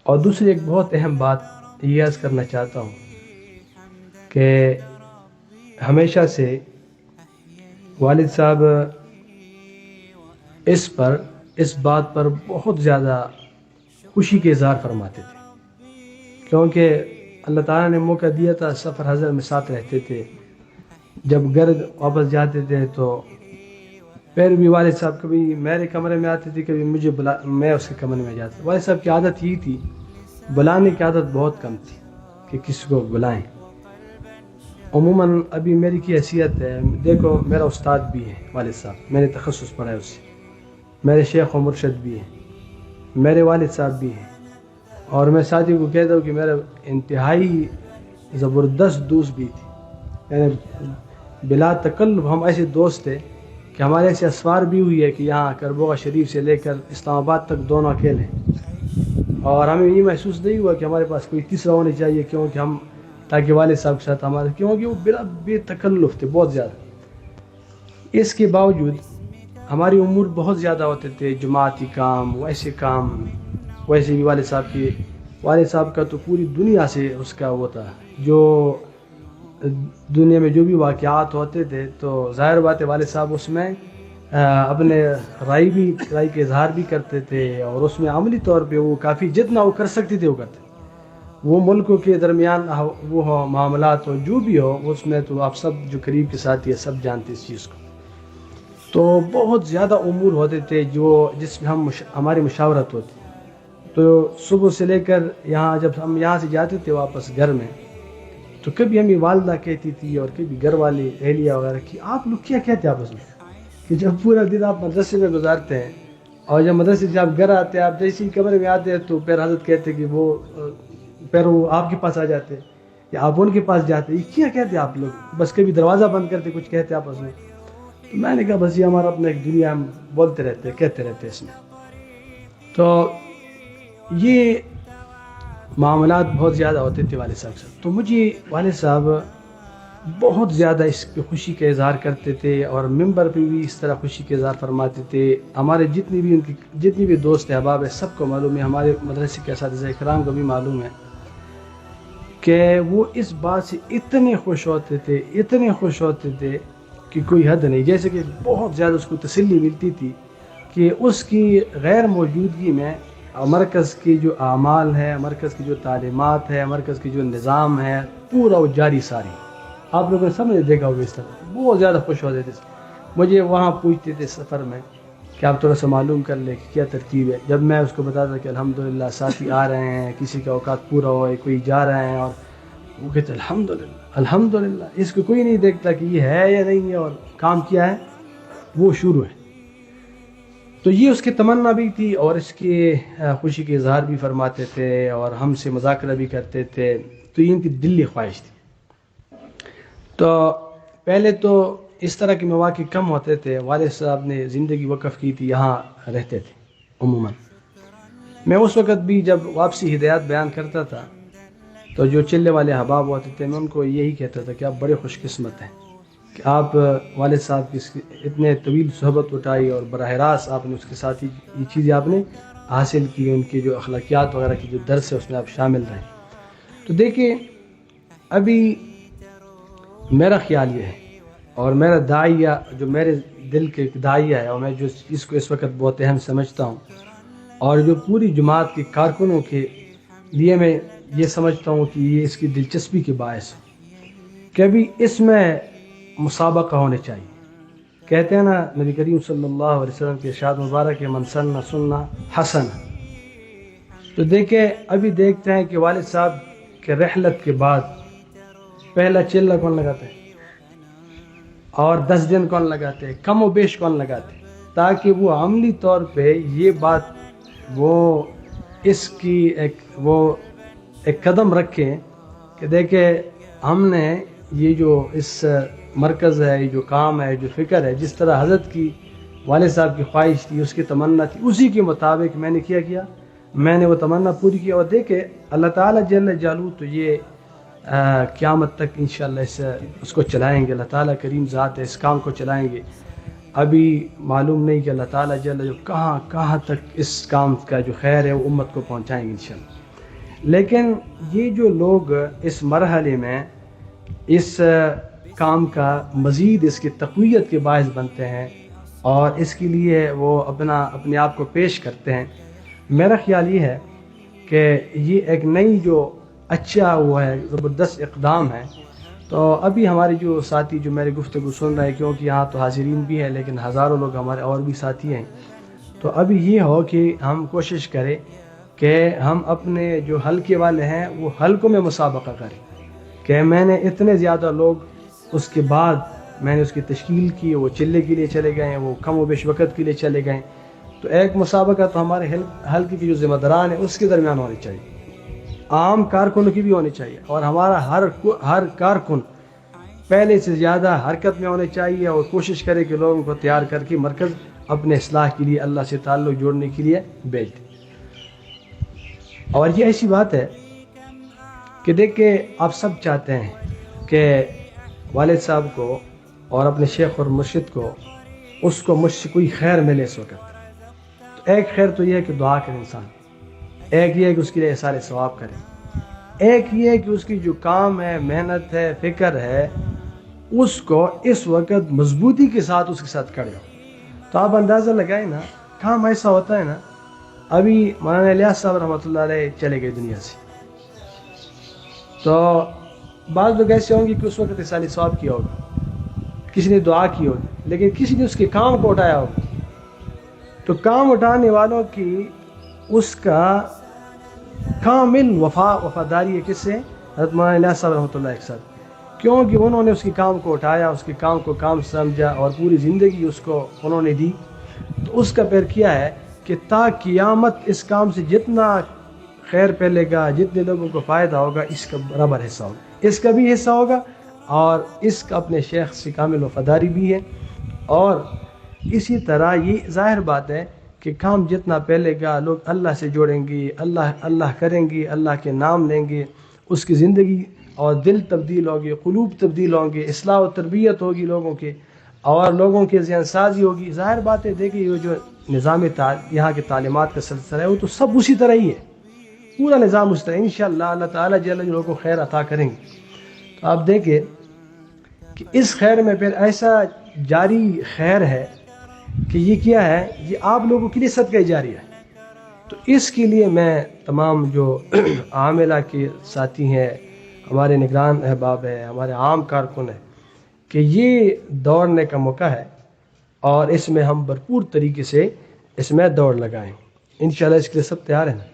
اور دوسری ایک بہت اہم بات یہ عرض کرنا چاہتا ہوں کہ ہمیشہ سے والد صاحب اس بات پر بہت زیادہ خوشی کے اظہار فرماتے تھے، کیونکہ اللہ تعالیٰ نے موقع دیا تھا، سفر حضر میں ساتھ رہتے تھے، جب گھر واپس جاتے تھے تو پھر بھی والد صاحب کبھی میرے کمرے میں آتے تھے، کبھی مجھے میں اس کے کمرے میں جاتا. والد صاحب کی عادت یہ تھی، بلانے کی عادت بہت کم تھی کہ کسی کو بلائیں. عموماً ابھی میری کی حیثیت ہے، دیکھو میرا استاد بھی ہے والد صاحب، میں نے تخصص پڑھا ہے اس سے، میرے شیخ و مرشد بھی ہیں، میرے والد صاحب بھی ہیں، اور میں ساتھی کو کہتا ہوں کہ میرا انتہائی زبردست دوست بھی تھی، یعنی بلا تکلف ہم ایسے دوست تھے کہ ہمارے ایسے اسوار بھی ہوئی ہے کہ یہاں کربوغا شریف سے لے کر اسلام آباد تک دونوں اکیلے ہیں، اور ہمیں یہ محسوس نہیں ہوا کہ ہمارے پاس کوئی تیسرا ہونا چاہیے، کیونکہ ہم تاکہ والد صاحب کے ساتھ ہمارے، کیونکہ وہ بلا بے تکلف تھے بہت زیادہ. اس کے باوجود ہماری امور بہت زیادہ ہوتے تھے، جماعتی کام، ویسے بھی والد صاحب کا تو پوری دنیا سے اس کا وہ تھا، جو دنیا میں جو بھی واقعات ہوتے تھے تو ظاہر بات ہے والد صاحب اس میں اپنے رائے کے اظہار بھی کرتے تھے، اور اس میں عملی طور پہ وہ کافی جتنا وہ کر سکتے تھے وہ کرتے. وہ ملکوں کے درمیان وہ ہو معاملات ہو جو بھی ہو، اس میں تو آپ سب جو قریب کے ساتھی ہے سب جانتے اس چیز کو. تو بہت زیادہ امور ہوتے تھے جس میں ہماری مشاورت ہوتی. تو صبح سے لے کر جب ہم یہاں سے جاتے تھے واپس گھر میں، تو کبھی ہمیں والدہ کہتی تھی اور کبھی گھر والے اہلیہ وغیرہ کہ آپ لوگ کیا کہتے ہیں آپس میں، کہ جب پورا دن آپ مدرسے میں گزارتے ہیں اور جب مدرسے سے آپ گھر آتے ہیں، آپ جیسے ہی کمرے میں آتے ہیں تو پھر حضرت کہتے کہ وہ آپ کے پاس آ جاتے یا آپ ان کے پاس جاتے، یہ کیا کہتے ہیں آپ لوگ، بس کبھی دروازہ بند کرتے کچھ کہتے آپس میں. تو میں نے کہا بس یہ ہمارا اپنا ایک دنیا، ہم بولتے رہتے کہتے رہتے اس میں. تو یہ معاملات بہت زیادہ ہوتے تھے والد صاحب سے. تو مجھے والد صاحب بہت زیادہ اس پہ خوشی کا اظہار کرتے تھے، اور ممبر پہ بھی اس طرح خوشی کا اظہار فرماتے تھے. ہمارے جتنی بھی دوست احباب ہیں سب کو معلوم ہے، ہمارے مدرسے کے اساتذہ کرام کو بھی معلوم ہے کہ وہ اس بات سے اتنے خوش ہوتے تھے کہ کوئی حد نہیں. جیسے کہ بہت زیادہ اس کو تسلی ملتی تھی کہ اس کی غیر موجودگی میں مرکز کی جو اعمال ہے، مرکز کی جو تعلیمات ہے، مرکز کی جو نظام ہے، پورا وہ جاری ساری. آپ لوگوں نے سمجھ دیکھا ہوگا اس طرح بہت زیادہ خوش ہوتے تھے. مجھے وہاں پوچھتے تھے سفر میں کہ آپ تھوڑا سا معلوم کر لیں کہ کیا ترتیب ہے. جب میں اس کو بتاتا کہ الحمدللہ ساتھی آ رہے ہیں، کسی کا اوقات پورا ہو، کوئی جا رہے ہیں، اور وہ کہتے الحمدللہ اس کو کوئی نہیں دیکھتا کہ یہ ہے یا نہیں ہے اور کام کیا ہے، وہ شروع ہے. تو یہ اس کی تمنا بھی تھی، اور اس کی خوشی کے اظہار بھی فرماتے تھے، اور ہم سے مذاکرہ بھی کرتے تھے. تو یہ ان کی دلی خواہش تھی. تو پہلے تو اس طرح کے مواقع کم ہوتے تھے، والد صاحب نے زندگی وقف کی تھی، یہاں رہتے تھے عموماً. میں اس وقت بھی جب واپسی ہدایات بیان کرتا تھا تو جو چلے والے احباب ہوتے تھے میں ان کو یہی کہتا تھا کہ آپ بڑے خوش قسمت ہیں کہ آپ والد صاحب کی اتنے طویل صحبت اٹھائی، اور براہ راست آپ نے اس کے ساتھ ہی یہ چیزیں آپ نے حاصل کی، ان کی جو اخلاقیات وغیرہ کی جو درس ہے اس میں آپ شامل رہیں. تو دیکھیں ابھی میرا خیال یہ ہے، اور میرا داعیہ جو میرے دل کے داعیہ ہے، اور میں جو اس کو اس وقت بہت اہم سمجھتا ہوں، اور جو پوری جماعت کے کارکنوں کے لیے میں یہ سمجھتا ہوں کہ یہ اس کی دلچسپی کے باعث کہ ابھی اس میں مسابقہ ہونے چاہیے. کہتے ہیں نا نبی کریم صلی اللہ علیہ وسلم کے ارشاد مبارک ہے من سن سنہ حسن. تو دیکھیں ابھی دیکھتے ہیں کہ والد صاحب کے رحلت کے بعد پہلا چلہ کون لگاتا ہے، اور 10 دن کون لگاتے ہیں، کم و بیش کون لگاتے ہیں، تاکہ وہ عملی طور پہ یہ بات وہ اس کی ایک قدم رکھیں کہ دیکھیں ہم نے یہ جو اس مرکز ہے، یہ جو کام ہے، جو فکر ہے، جس طرح حضرت کی والد صاحب کی خواہش تھی، اس کی تمنا تھی، اسی کے مطابق میں نے کیا میں نے وہ تمنا پوری کی. اور دیکھیں اللہ تعالیٰ جل جلالہ تو یہ قیامت تک انشاءاللہ اس کو چلائیں گے. اللہ تعالیٰ کریم ذات ہے، اس کام کو چلائیں گے. ابھی معلوم نہیں کہ اللہ تعالیٰ جل جلالہ کہاں تک اس کام کا جو خیر ہے وہ امت کو پہنچائیں گے انشاءاللہ. لیکن یہ جو لوگ اس مرحلے میں اس کام کا مزید اس کی تقویت کے باعث بنتے ہیں اور اس کے لیے وہ اپنے آپ کو پیش کرتے ہیں، میرا خیال یہ ہے کہ یہ ایک نئی جو اچھا ہوا ہے زبردست اقدام ہے۔ تو ابھی ہمارے جو ساتھی جو میری گفتگو سن رہے ہیں، کیونکہ یہاں تو حاضرین بھی ہیں لیکن ہزاروں لوگ ہمارے اور بھی ساتھی ہیں، تو ابھی یہ ہو کہ ہم کوشش کریں کہ ہم اپنے جو حلقے والے ہیں وہ حلقوں میں مسابقہ کریں کہ میں نے اتنے زیادہ لوگ، اس کے بعد میں نے اس کی تشکیل کی، وہ چلے کے لیے چلے گئے ہیں، وہ کم و بیش وقت کے لیے چلے گئے، تو ایک مسابقہ تو ہمارے حلقے کی جو ذمہ داران ہیں اس کے درمیان ہونی چاہیے، عام کارکنوں کی بھی ہونی چاہیے، اور ہمارا ہر کارکن پہلے سے زیادہ حرکت میں ہونے چاہیے اور کوشش کرے کہ لوگوں کو تیار کر کے مرکز اپنے اصلاح کے لیے، اللہ سے تعلق جوڑنے کے لیے بھیج دے۔ اور یہ ایسی بات ہے کہ دیکھیں آپ سب چاہتے ہیں کہ والد صاحب کو اور اپنے شیخ اور مرشد کو، اس کو مجھ سے کوئی خیر ملے اس وقت، تو ایک خیر تو یہ ہے کہ دعا کرے انسان، ایک یہ ہے کہ اس کے لیے احسان ثواب کرے، ایک یہ ہے کہ اس کی جو کام ہے، محنت ہے، فکر ہے، اس کو اس وقت مضبوطی کے ساتھ اس کے ساتھ کھڑے ہو۔ تو آپ اندازہ لگائیں نا، کام ایسا ہوتا ہے نا، ابھی مولانا الیاس صاحب رحمۃ اللہ علیہ چلے گئے دنیا سے، تو بعض لوگ ایسے ہوں گے کہ اس وقت احسان ثواب کیا ہوگا، کسی نے دعا کی ہوگی، لیکن کسی نے اس کے کام کو اٹھایا ہوگا، تو کام اٹھانے والوں کی اس کا کامل وفاداری ہے کس سے؟ حضرت مولانا الیاس صاحب رحمۃ اللہ کے ساتھ، کیونکہ انہوں نے اس کے کام کو اٹھایا، اس کے کام کو کام سمجھا اور پوری زندگی اس کو انہوں نے دی، تو اس کا پھر کیا ہے کہ تا قیامت اس کام سے جتنا خیر پھیلے گا، جتنے لوگوں کو فائدہ ہوگا، اس کا برابر حصہ ہوگا، اس کا بھی حصہ ہوگا، اور اس کا اپنے شیخ سے کامل وفاداری بھی ہے۔ اور اسی طرح یہ ظاہر بات ہے کہ کام جتنا پھیلے گا، لوگ اللہ سے جوڑیں گے، اللہ کریں گے، اللہ کے نام لیں گے، اس کی زندگی اور دل تبدیل ہوگی، قلوب تبدیل ہوں گے، اصلاح و تربیت ہوگی لوگوں کے، اور لوگوں کے ذہن سازی ہوگی۔ ظاہر بات ہے، دیکھیں یہ جو نظام یہاں کے تعلیمات کا سلسلہ ہے وہ تو سب اسی طرح ہی ہے، پورا نظام اس طرح، انشاءاللہ اللہ تعالیٰ جل جلالہ کو خیر عطا کریں گے۔ تو آپ دیکھیں کہ اس خیر میں پھر ایسا جاری خیر ہے کہ یہ کیا ہے، یہ آپ لوگوں کے لیے صدقہ جاری ہے۔ تو اس کے لیے میں تمام جو عاملہ کے ساتھی ہیں، ہمارے نگران احباب ہیں، ہمارے عام کارکن ہیں، کہ یہ دوڑنے کا موقع ہے اور اس میں ہم بھرپور طریقے سے اس میں دوڑ لگائیں، انشاءاللہ اس کے لیے سب تیار ہیں نا؟